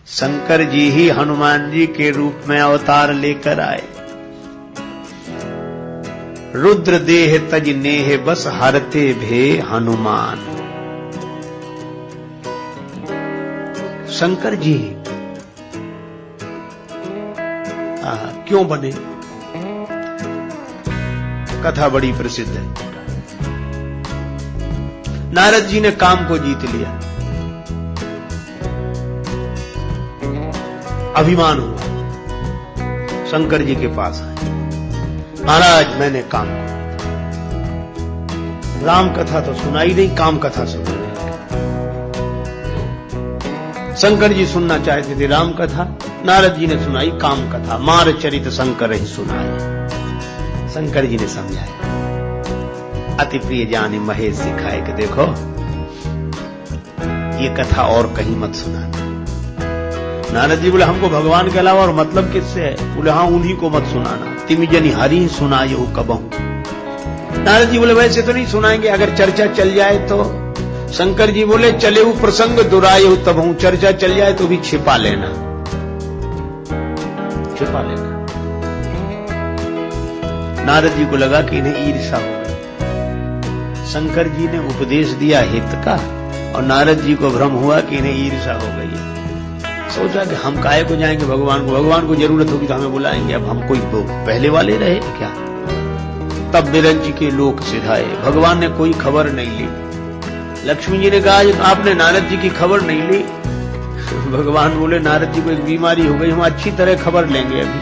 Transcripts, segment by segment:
शंकर जी ही हनुमान जी के रूप में अवतार लेकर आए। रुद्र देह तज नेह बस हरते भे हनुमान। शंकर जी क्यों बने? कथा बड़ी प्रसिद्ध है। नारद जी ने काम को जीत लिया, अभिमान हुआ, शंकर जी के पास आए, महाराज मैंने काम को, राम कथा तो सुनाई नहीं, काम कथा सुनाई। शंकर जी सुनना चाहते थे राम कथा, नारद जी ने सुनाई काम कथा। मार चरित शंकर ही सुनाए। शंकर जी ने समझाया, अति प्रिय जानी महेश सिखाए कि देखो ये कथा और कहीं मत सुनाना। नारद जी बोले हमको भगवान के अलावा और मतलब किससे है? बोले हाँ उन्हीं को मत सुनाना। तिम जनी हरि सुनायो कबहू। नारद जी बोले वैसे तो नहीं सुनाएंगे, अगर चर्चा चल जाए तो। शंकर जी बोले चले वो प्रसंग दुरायो तबहू, चर्चा चल जाए तो भी छिपा लेना, छिपा लेना। नारद जी को लगा कि इन्हें ईर्ष्या हो गई। शंकर जी ने उपदेश दिया हित का और नारद जी को भ्रम हुआ कि इन्हें ईर्ष्या हो गई है। सोचा कि हम काहे को जाएंगे भगवान को जरूरत होगी तो हमें बुलाएंगे, अब हम कोई पहले वाले रहे क्या? तब बिरंज के लोक सिधाए, भगवान ने कोई खबर नहीं ली। लक्ष्मी जी ने कहा आपने नारद जी की खबर नहीं ली। भगवान बोले नारद जी को एक बीमारी हो गई, हम अच्छी तरह खबर लेंगे अभी।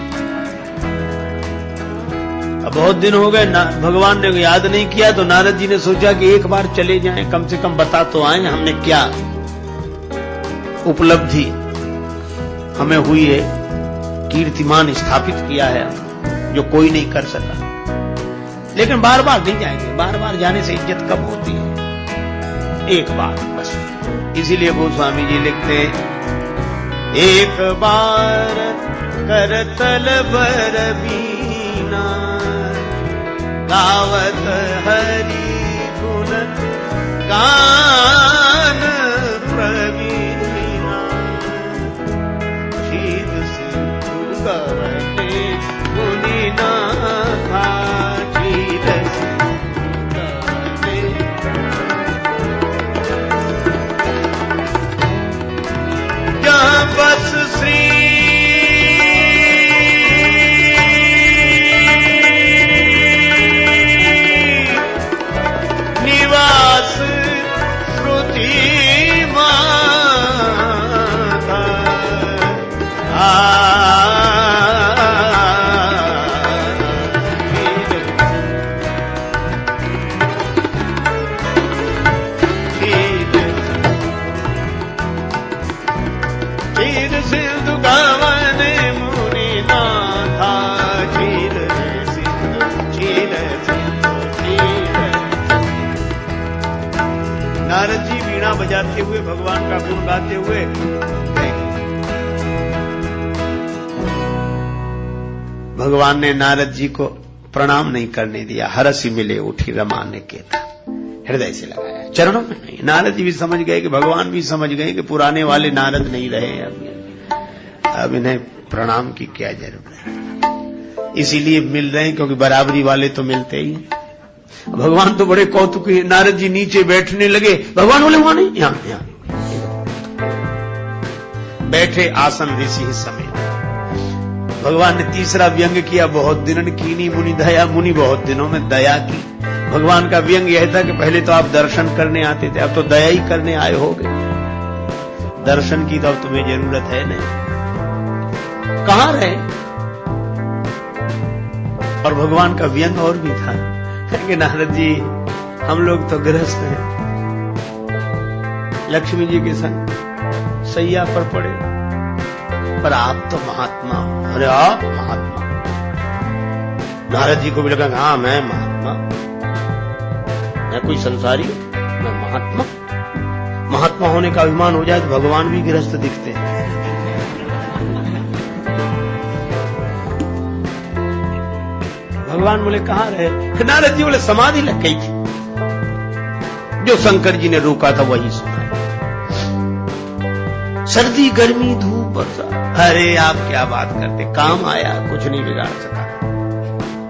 अब बहुत दिन हो गए, भगवान ने याद नहीं किया, तो नारद जी ने सोचा कि एक बार चले जाएं, कम से कम बता तो आए हमने क्या उपलब्धि हमें हुई है, कीर्तिमान स्थापित किया है जो कोई नहीं कर सका। लेकिन बार बार नहीं जाएंगे, बार बार जाने से इज्जत कम होती है, एक बार बस। इसीलिए गोस्वामी जी लिखते एक बार करतल बर बीना, गावत हरि गुण गान प्रवीणा, शीत सिंधु गवते मुनि नाथा, शीत सिंधु गवते। जहाँ बस श्री नारद जी वीणा बजाते हुए भगवान का गुण गाते हुए भगवान ने नारद जी को प्रणाम नहीं करने दिया। हरसी मिले उठी रमाने के था, हृदय से लगाया, चरणों में नहीं। नारद जी भी समझ गए कि भगवान भी समझ गए कि पुराने वाले नारद नहीं रहे, अब इन्हें प्रणाम की क्या जरूरत है। इसीलिए मिल रहे हैं क्योंकि बराबरी वाले तो मिलते ही। भगवान तो बड़े कौतुकी। नारद जी नीचे बैठने लगे, भगवान बोले वहां नहीं, यहां बैठे आसन ऋषि समेत। भगवान ने तीसरा व्यंग किया, बहुत दिनन कीनी मुनि दया, मुनि बहुत दिनों में दया की। भगवान का व्यंग यह था कि पहले तो आप दर्शन करने आते थे, अब तो दया ही करने आए होगे। दर्शन की तो अब तुम्हें जरूरत है नहीं, कहां रहे? और भगवान का व्यंग और भी था कि नारद जी हम लोग तो गृहस्थ हैं, लक्ष्मी जी के संग सैया पर पड़े, पर आप तो महात्मा। अरे आप महात्मा? नारद जी को भी लगा हाँ मैं महात्मा, मैं कोई संसारी, मैं महात्मा। महात्मा होने का अभिमान हो जाए तो भगवान भी गृहस्थ दिखते हैं। भगवान बोले कहां रहे? नारद जी बोले समाधि लग गई थी, जो शंकर जी ने रोका था वही सुना। सर्दी गर्मी धूप बरसा, अरे आप क्या बात करते, काम आया, कुछ नहीं बिगाड़ सका।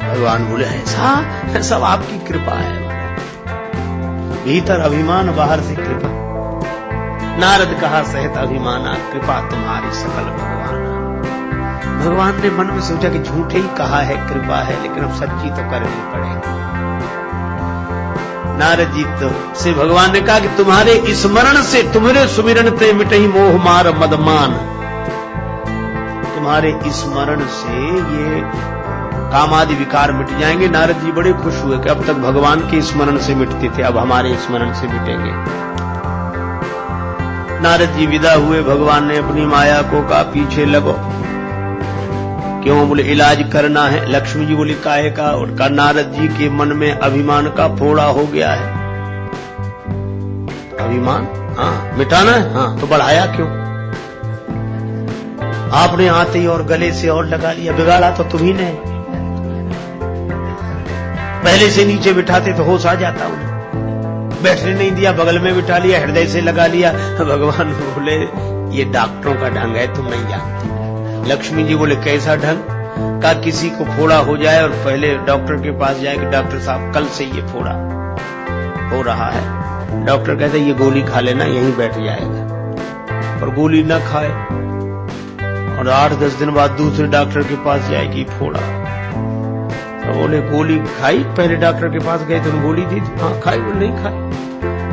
भगवान बोले ऐसा सब आपकी कृपा है, भीतर अभिमान बाहर से कृपा। नारद कहा सहित अभिमाना, कृपा तुम्हारी सकल भगवान। भगवान ने मन में सोचा कि झूठे ही कहा है कृपा है, लेकिन अब सच्ची तो करनी पड़ेगी। नारद जी तो से भगवान ने कहा कि तुम्हारे स्मरण से, तुम्हारे सुमिरन ते मिटहि मोह मार मदमान। तुम्हारे स्मरण से ये काम आदि विकार मिट जाएंगे। नारद जी बड़े खुश हुए कि अब तक भगवान के स्मरण से मिटते थे, अब हमारे स्मरण से मिटेंगे। नारद जी विदा हुए। भगवान ने अपनी माया को कहा पीछे लगो। क्यों? बोले इलाज करना है। लक्ष्मी जी बोली काहे का? और का नारद जी के मन में अभिमान का फोड़ा हो गया है। अभिमान हाँ मिटाना है, हाँ तो बढ़ाया क्यों? आपने आते ही और गले से और लगा लिया, बिगाड़ा तो तुम्ही ने। पहले से नीचे बिठाते तो होश आ जाता उन्हें, बैठने नहीं दिया, बगल में बिठा लिया, हृदय से लगा लिया। भगवान बोले ये डॉक्टरों का ढंग है, तुम नहीं जानते। लक्ष्मी जी बोले कैसा ढंग? का किसी को फोड़ा हो जाए और पहले डॉक्टर के पास जाए कि डॉक्टर साहब कल से ये फोड़ा हो रहा है। डॉक्टर कहते ये गोली खा लेना, यहीं बैठ जाएगा। और गोली ना खाए और 8-10 दिन बाद दूसरे डॉक्टर के पास जाएगी फोड़ा। तो बोले गोली खाई? पहले डॉक्टर के पास गए थे, गोली दी थी, हाँ खाई? बोले नहीं खाई।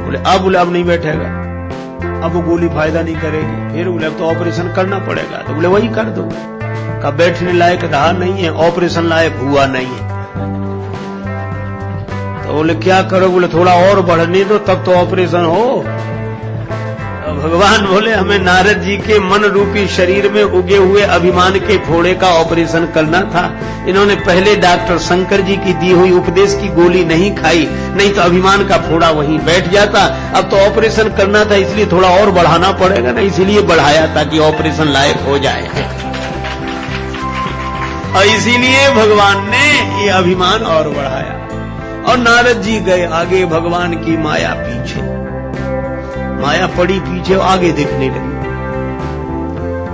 बोले अब नहीं बैठेगा, अब वो गोली फायदा नहीं करेगी। फिर बोले अब तो ऑपरेशन करना पड़ेगा। तो बोले वही कर दो। का बैठने लायक रहा नहीं है, ऑपरेशन लायक हुआ नहीं है। तो बोले क्या करो? बोले थोड़ा और बढ़ने दो तब तो ऑपरेशन हो। तो भगवान बोले हमें नारद जी के मन रूपी शरीर में उगे हुए अभिमान के फोड़े का ऑपरेशन करना था। इन्होंने पहले डॉक्टर शंकर जी की दी हुई उपदेश की गोली नहीं खाई, नहीं तो अभिमान का फोड़ा वहीं बैठ जाता। अब तो ऑपरेशन करना था, इसलिए थोड़ा और बढ़ाना पड़ेगा ना, इसलिए बढ़ाया ताकि ऑपरेशन लायक हो जाए। और इसीलिए भगवान ने ये अभिमान और बढ़ाया। और नारद जी गए आगे, भगवान की माया पीछे, माया पड़ी पीछे, आगे देखने लगी।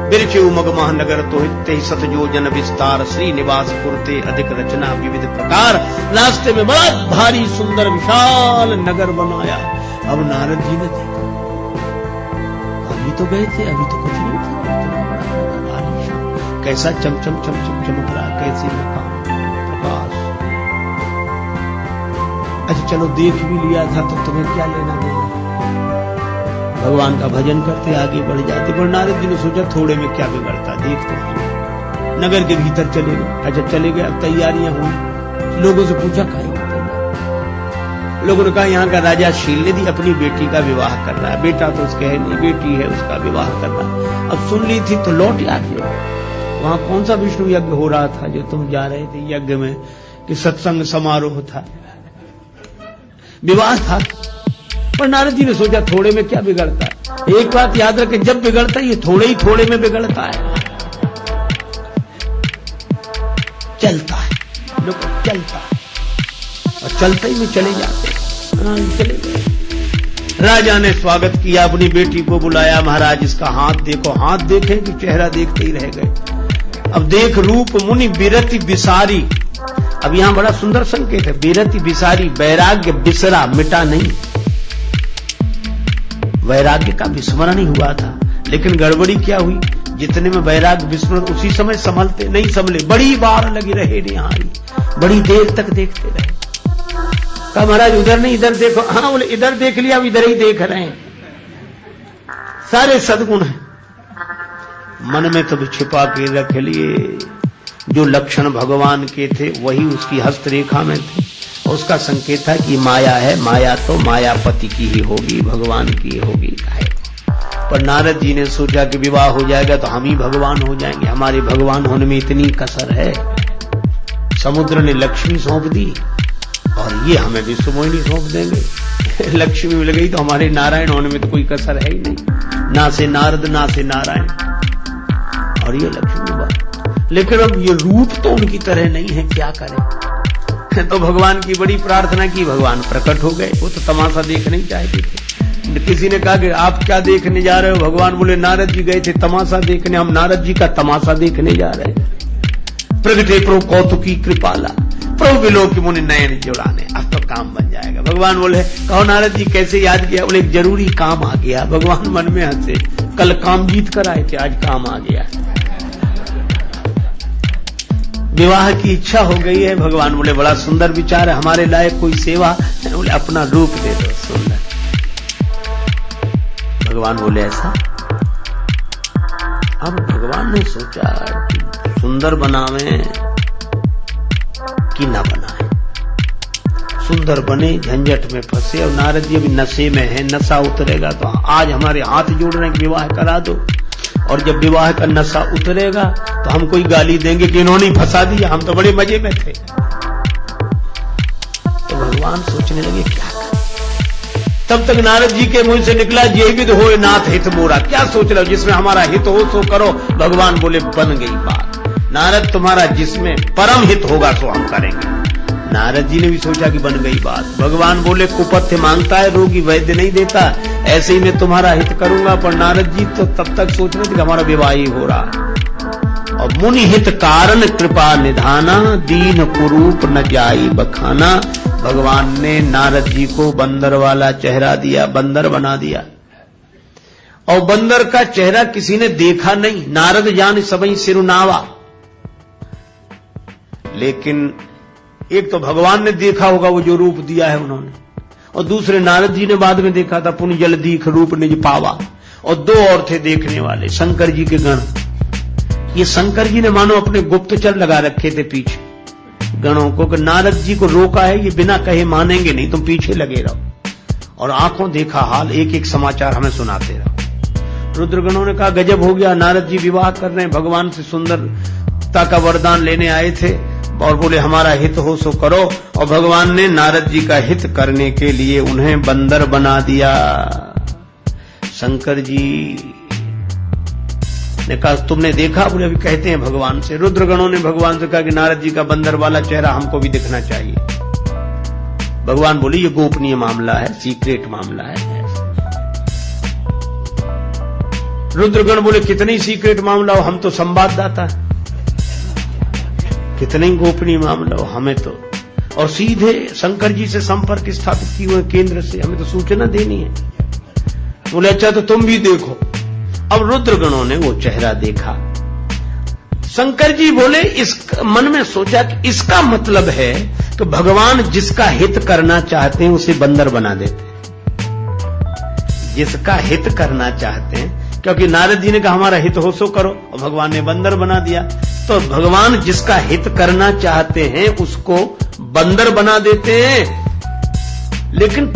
बिरचे उमग महानगर तो हिते सत जो जन विस्तार, श्री निवास पुरते अधिक रचना विविध प्रकार। रास्ते में बड़ा भारी सुंदर विशाल नगर बनाया। अब नारद जी ने देखा, अभी तो गए थे, अभी तो कुछ नहीं था, इतना बड़ा नगर आलीशान, कैसा चमचम चमचम चमक रहा, कैसे मकान प्रकाश। अच्छा चलो देख भी लिया था तो तुम्हें क्या लेना देना। भगवान का भजन करते आगे बढ़ जाते। पर नारद जी ने सोचा थोड़े में क्या बिगड़ता, देख तो हम नगर के भीतर चले गए। अच्छा चले गए, अब तैयारियां हुई। लोगों से पूछा काहे की तैयारी? लोगों ने कहा यहाँ का राजा शीलनिधि अपनी बेटी का विवाह कर रहा है। बेटा तो उसके है नहीं, बेटी है, उसका विवाह कर रहा है। अब सुन ली थी तो लौट आते। वहां कौन सा विष्णु यज्ञ हो रहा था जो तुम जा रहे थे यज्ञ में, कि सत्संग समारोह था, विवाह था। पर नारद जी ने सोचा थोड़े में क्या बिगड़ता है। एक बात याद रखें, जब बिगड़ता है ये थोड़े ही थोड़े में बिगड़ता है। चलता है लोग, चलता है और चलते ही में चले जाते। चले गए। राजा ने स्वागत किया, अपनी बेटी को बुलाया। महाराज इसका हाथ देखो। हाथ देखे कि चेहरा देखते ही रह गए। अब देख रूप मुनि बिरति बिसारी। अब यहां बड़ा सुंदर संकेत है, बिरति बिसारी, वैराग्य बिसरा, मिटा नहीं। वैराग्य का विस्मरण ही हुआ था, लेकिन गड़बड़ी क्या हुई, जितने में वैराग्य विस्मरण उसी समय संभलते नहीं संभले, बड़ी बार लगी रहे निहारी, बड़ी देर तक देखते रहे। कहा महाराज उधर नहीं इधर देखो। हाँ बोले इधर देख लिया, अब इधर ही देख रहे हैं। सारे सद्गुण हैं, मन में तो छिपा के रख लिए। जो लक्षण भगवान के थे वही उसकी हस्तरेखा में थे। उसका संकेत था कि माया है, माया तो मायापति की ही होगी, भगवान की होगी काहे। पर नारद जी ने सोचा कि विवाह हो जाएगा तो हम ही भगवान हो जाएंगे, हमारे भगवान होने में इतनी कसर है। समुद्र ने लक्ष्मी सौंप दी और ये हमें विश्वमोहिनी सौंप देंगे। लक्ष्मी मिल गई तो हमारे नारायण होने में तो कोई कसर है ही नहीं, ना से नारद ना से नारायण, और ये लक्ष्मी बात। लेकिन अब ये रूप तो उनकी तरह नहीं है, क्या करें। तो भगवान की बड़ी प्रार्थना की, भगवान प्रकट हो गए। वो तो तमाशा देखना ही चाहते थे। किसी ने कहा कि आप क्या देखने जा रहे हो? भगवान बोले नारद जी गए थे तमाशा देखने, हम नारद जी का तमाशा देखने जा रहे हैं। प्रगटे प्रभु कौतुकी कृपाला, प्रभु बिलो की मुनि नयन जुड़ाने, अब तो काम बन जाएगा। भगवान बोले कहो नारद जी कैसे याद किया? बोले एक जरूरी काम आ गया। भगवान मन में हंसे, कल काम जीत कर आए थे, आज काम आ गया। विवाह की इच्छा हो गई है। भगवान बोले बड़ा सुंदर विचार है, हमारे लायक कोई सेवा? बोले अपना रूप दे दो सुंदर। भगवान बोले ऐसा? अब भगवान ने सोचा कि सुंदर बनावे कि ना बनाए। सुंदर बने झंझट में फंसे, और नारद जी अभी नशे में है, नशा उतरेगा तो आज हमारे हाथ जोड़ रहे हैं कि विवाह करा दो, और जब विवाह का नशा उतरेगा तो हम कोई गाली देंगे कि इन्होंने ही फंसा दिया, हम तो बड़े मजे में थे। तो भगवान सोचने लगे क्या करें। तब तक नारद जी के मुंह से निकला जे विद होए नाथ हित मोरा। क्या सोच रहे हो? जिसमें हमारा हित हो सो करो। भगवान बोले बन गई बात, नारद तुम्हारा जिसमें परम हित होगा सो हम करेंगे। नारद जी ने भी सोचा कि बन गई बात। भगवान बोले कुपथ्य मांगता है रोगी वैद्य नहीं देता, ऐसे ही मैं तुम्हारा हित करूंगा। पर नारद जी तो तब तक सोच रहे थे कि हमारा विवाह ही हो रहा है। और मुनि हित कारण कृपा निधाना, दीन कुरूप न जाई बखाना। भगवान ने नारद जी को बंदर वाला चेहरा दिया, बंदर बना दिया। और बंदर का चेहरा किसी ने देखा नहीं, नारद जान सबई सिरुनावा। लेकिन एक तो भगवान ने देखा होगा वो जो रूप दिया है उन्होंने, और दूसरे नारद जी ने बाद में देखा था, पुण्य जल दीख रूप निज पावा। और दो और थे देखने वाले, शंकर जी के गण। ये शंकर जी ने मानो अपने गुप्तचर लगा रखे थे पीछे गणों को, कि नारद जी को रोका है, ये बिना कहे मानेंगे नहीं, तुम पीछे लगे रहो और आंखों देखा हाल एक एक समाचार हमें सुनाते रहो। रुद्रगणों ने कहा गजब हो गया, नारद जी विवाह कर रहे हैं, भगवान से सुंदरता का वरदान लेने आए थे और बोले हमारा हित हो सो करो। और भगवान ने नारद जी का हित करने के लिए उन्हें बंदर बना दिया। शंकर जी ने कहा तुमने देखा? बोले अभी कहते हैं भगवान से। रुद्रगणों ने भगवान से कहा कि नारद जी का बंदर वाला चेहरा हमको भी दिखना चाहिए। भगवान बोले ये गोपनीय मामला है, सीक्रेट मामला है। रुद्रगण बोले कितनी सीक्रेट मामला हो, हम तो संवाददाता है, कितने ही गोपनीय मामला हो, हमें तो। और सीधे शंकर जी से संपर्क स्थापित किए हुए केंद्र से, हमें तो सूचना देनी है। बोले अच्छा तो तुम भी देखो। अब रुद्रगणों ने वो चेहरा देखा। शंकर जी बोले इस मन में सोचा कि इसका मतलब है कि भगवान जिसका हित करना चाहते हैं उसे बंदर बना देते हैं। जिसका हित करना चाहते हैं, क्योंकि नारद जी ने कहा हमारा हित हो सो करो, और भगवान ने बंदर बना दिया। तो भगवान जिसका हित करना चाहते हैं उसको बंदर बना देते हैं। लेकिन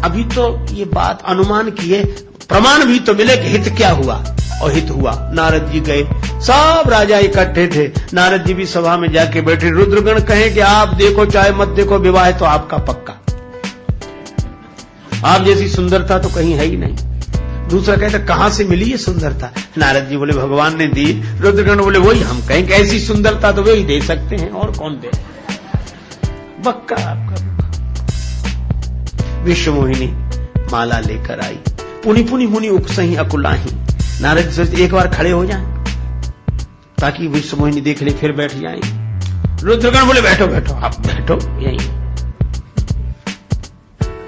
अभी तो ये बात अनुमान की है, प्रमाण भी तो मिले कि हित क्या हुआ। और हित हुआ, नारद जी गए, सब राजा इकट्ठे थे, नारद जी भी सभा में जाके बैठे। रुद्रगण कहे कि आप देखो चाहे मत देखो, विवाह तो आपका पक्का, आप जैसी सुंदरता तो कहीं है ही नहीं। दूसरा कहता कहां से मिली ये सुंदरता? नारद जी बोले भगवान ने दी। रुद्रगण बोले वही हम कहें कि ऐसी सुंदरता तो वही दे सकते हैं, और कौन दे? बक्का आपका। विश्व मोहिनी माला लेकर आई, पुनि पुनि मुनि उकसही अकुलाही। नारद जी सोचते एक बार खड़े हो जाएं ताकि विश्व मोहिनी देख ले, फिर बैठ जाएं। रुद्रगण बोले बैठो बैठो, आप बैठो यहीं।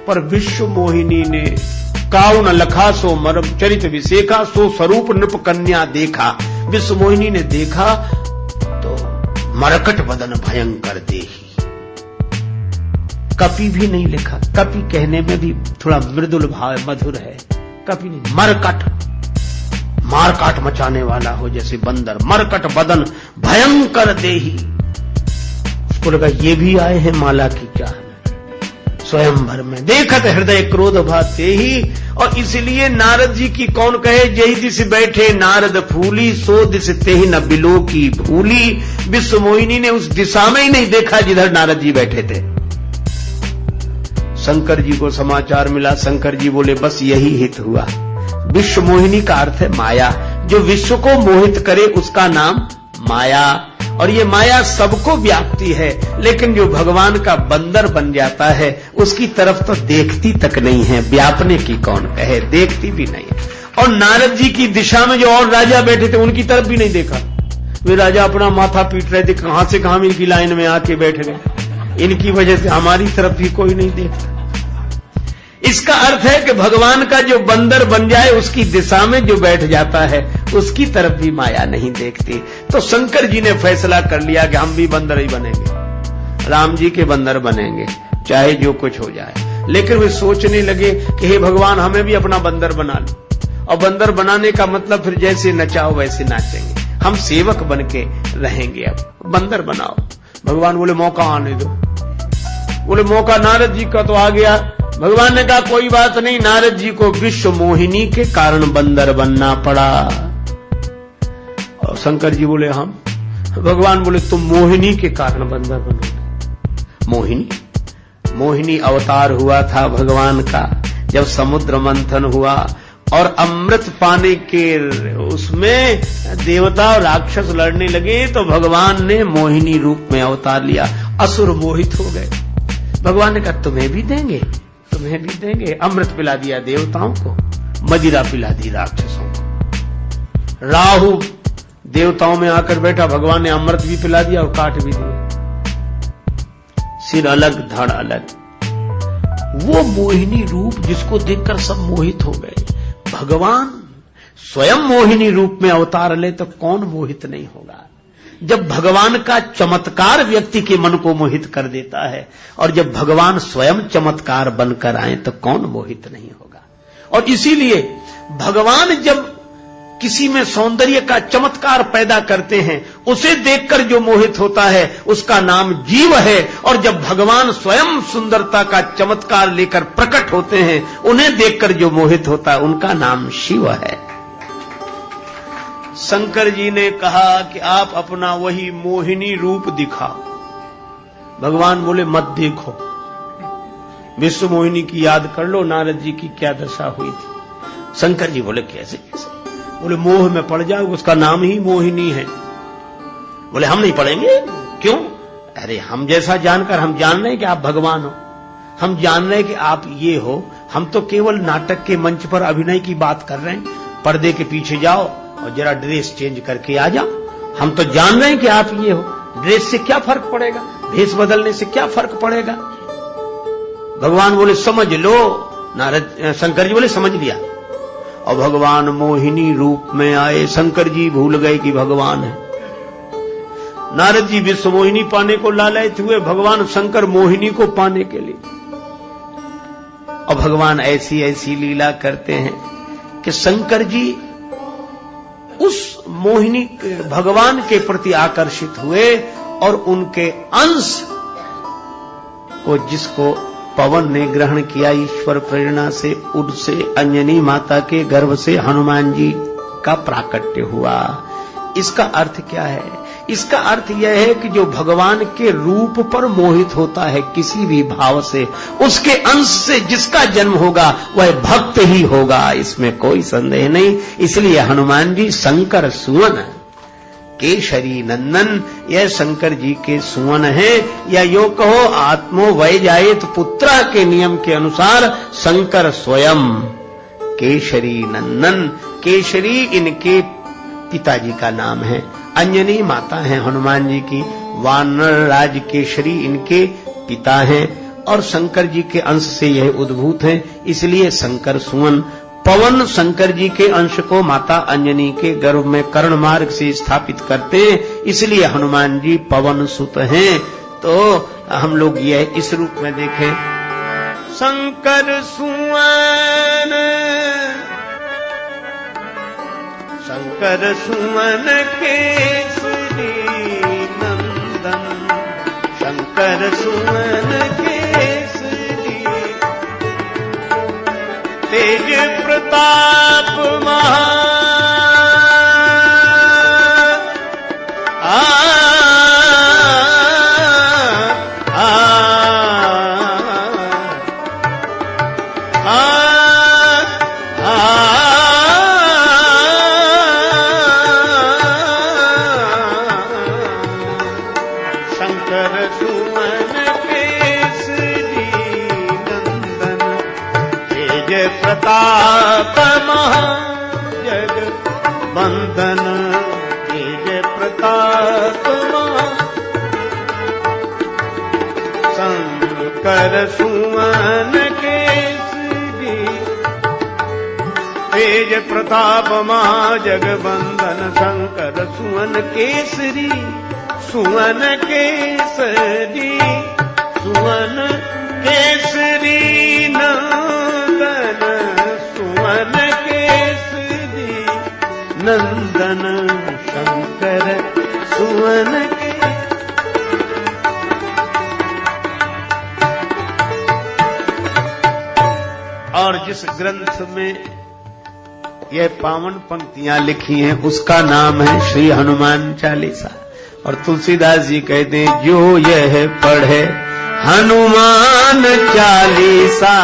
पर विश्व मोहिनी ने काउ न लखा सो मरम चरित विसेखा, सो स्वरूप नृप कन्या देखा। विश्व मोहिनी ने देखा तो मरकट बदन भयंकर देही। कपि भी नहीं लिखा, कपि कहने में भी थोड़ा मृदुल भाव मधुर है, कपि नहीं, मरकट, मारकाट मचाने वाला हो जैसे बंदर। मरकट बदन भयंकर देही। उसको लगा ये भी आए हैं माला की चाह में, स्वयंवर में देखत हृदय क्रोध भाते ही। और इसलिए नारद जी की कौन कहे, जही दिस बैठे नारद फूली, सो दिस तेहि न बिलो की भूली। विश्व मोहिनी ने उस दिशा में ही नहीं देखा जिधर नारद जी बैठे थे। शंकर जी को समाचार मिला, शंकर जी बोले बस यही हित हुआ। विश्व मोहिनी का अर्थ है माया, जो विश्व को मोहित करे उसका नाम माया। और ये माया सबको व्यापती है, लेकिन जो भगवान का बंदर बन जाता है उसकी तरफ तो देखती तक नहीं है, व्यापने की कौन कहे, देखती भी नहीं है। और नारद जी की दिशा में जो और राजा बैठे थे उनकी तरफ भी नहीं देखा। वे राजा अपना माथा पीट रहे थे, कहां से कहां इनकी लाइन में आके बैठ गए, इनकी वजह से हमारी तरफ भी कोई नहीं देखता। इसका अर्थ है कि भगवान का जो बंदर बन जाए उसकी दिशा में जो बैठ जाता है उसकी तरफ भी माया नहीं देखती। तो शंकर जी ने फैसला कर लिया कि हम भी बंदर ही बनेंगे, राम जी के बंदर बनेंगे, चाहे जो कुछ हो जाए। लेकिन वे सोचने लगे कि हे भगवान, हमें भी अपना बंदर बना लो। और बंदर बनाने का मतलब फिर जैसे नचाओ वैसे नाचेंगे, हम सेवक बन के रहेंगे, अब बंदर बनाओ। भगवान बोले मौका आने दो। बोले मौका नारद जी का तो आ गया। भगवान ने कहा कोई बात नहीं, नारद जी को विश्व मोहिनी के कारण बंदर बनना पड़ा। और शंकर जी बोले हम। भगवान बोले तुम मोहिनी के कारण बंदर बनोगे। मोहिनी अवतार हुआ था भगवान का। जब समुद्र मंथन हुआ और अमृत पाने के उसमें देवता और राक्षस लड़ने लगे तो भगवान ने मोहिनी रूप में अवतार लिया। असुर मोहित हो गए। भगवान ने कहा तुम्हें भी देंगे। अमृत पिला दिया देवताओं को, मदिरा पिला दी राक्षसों को। राहु देवताओं में आकर बैठा, भगवान ने अमृत भी पिला दिया और काट भी दिया। सिर अलग धड़ अलग। वो मोहिनी रूप जिसको देखकर सब मोहित हो गए। भगवान स्वयं मोहिनी रूप में अवतार ले तो कौन मोहित नहीं होगा। जब भगवान का चमत्कार व्यक्ति के मन को मोहित कर देता है, और जब भगवान स्वयं चमत्कार बनकर आए तो कौन मोहित नहीं होगा। और इसीलिए भगवान जब किसी में सौंदर्य का चमत्कार पैदा करते हैं, उसे देखकर जो मोहित होता है उसका नाम जीव है। और जब भगवान स्वयं सुंदरता का चमत्कार लेकर प्रकट होते हैं, उन्हें देखकर जो मोहित होता है उनका नाम शिव है। शंकर जी ने कहा कि आप अपना वही मोहिनी रूप दिखाओ। भगवान बोले मत देखो, विश्व मोहिनी की याद कर लो, नारद जी की क्या दशा हुई थी। शंकर जी बोले कैसे कैसे? बोले मोह में पड़ जाओ, उसका नाम ही मोहिनी है। बोले हम नहीं पढ़ेंगे। क्यों? अरे हम जैसा जानकर हम जान रहे हैं कि आप भगवान हो, हम जान रहे हैं कि आप ये हो। हम तो केवल नाटक के मंच पर अभिनय की बात कर रहे हैं। पर्दे के पीछे जाओ और जरा ड्रेस चेंज करके आ जाओ। हम तो जान रहे हैं कि आप ये हो। ड्रेस से क्या फर्क पड़ेगा, भेष बदलने से क्या फर्क पड़ेगा। भगवान बोले समझ लो। शंकर जी बोले समझ लिया। और भगवान मोहिनी रूप में आए। शंकर जी भूल गए कि भगवान है। नारद जी विश्व मोहिनी पाने को लालच हुए, भगवान शंकर मोहिनी को पाने के लिए। और भगवान ऐसी ऐसी लीला करते हैं कि शंकर जी उस मोहिनी भगवान के प्रति आकर्षित हुए और उनके अंश को, जिसको पवन ने ग्रहण किया ईश्वर प्रेरणा से, उड से, अंजनी माता के गर्भ से हनुमान जी का प्राकट्य हुआ। इसका अर्थ क्या है? इसका अर्थ यह है कि जो भगवान के रूप पर मोहित होता है किसी भी भाव से, उसके अंश से जिसका जन्म होगा वह भक्त ही होगा, इसमें कोई संदेह नहीं। इसलिए हनुमान जी शंकर सुवन केशरी नंदन, यह शंकर जी के सुवन है। या यो कहो आत्मो वै जायेत पुत्रा के नियम के अनुसार शंकर स्वयं केशरी नंदन। केशरी इनके पिताजी का नाम है, अंजनी माता है हनुमान जी की, वानर राज केशरी इनके पिता हैं, और शंकर जी के अंश से यह उद्भूत हैं। इसलिए शंकर सुवन। पवन शंकर जी के अंश को माता अंजनी के गर्भ में कर्ण मार्ग से स्थापित करते हैं, इसलिए हनुमान जी पवन सुत हैं। तो हम लोग यह इस रूप में देखें, शंकर सुवन, शंकर सुवन केसरी नंदन, शंकर सुवन केसरी, तेज प्रताप महा प्रताप जग बंधन तेज प्रताप शंकर सुवन केसरी तेज प्रताप जगबंधन शंकर सुवन केसरी सुवन केसरी सुवन केसरी नंदन सुवन केसरी नंदन शंकर सुवन और जिस ग्रंथ में यह पावन पंक्तियां लिखी हैं उसका नाम है श्री हनुमान चालीसा। और तुलसीदास जी कहते हैं जो यह पढ़े हनुमान चालीसा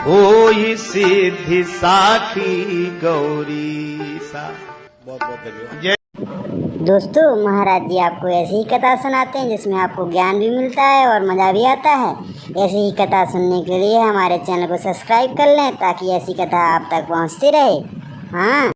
होई सिद्धि साखी गौरी सा। बहुत बहुत धन्यवाद। दोस्तों, महाराज जी आपको ऐसी ही कथा सुनाते हैं जिसमें आपको ज्ञान भी मिलता है और मज़ा भी आता है। ऐसी ही कथा सुनने के लिए हमारे चैनल को सब्सक्राइब कर लें ताकि ऐसी कथा आप तक पहुंचती रहे। हाँ।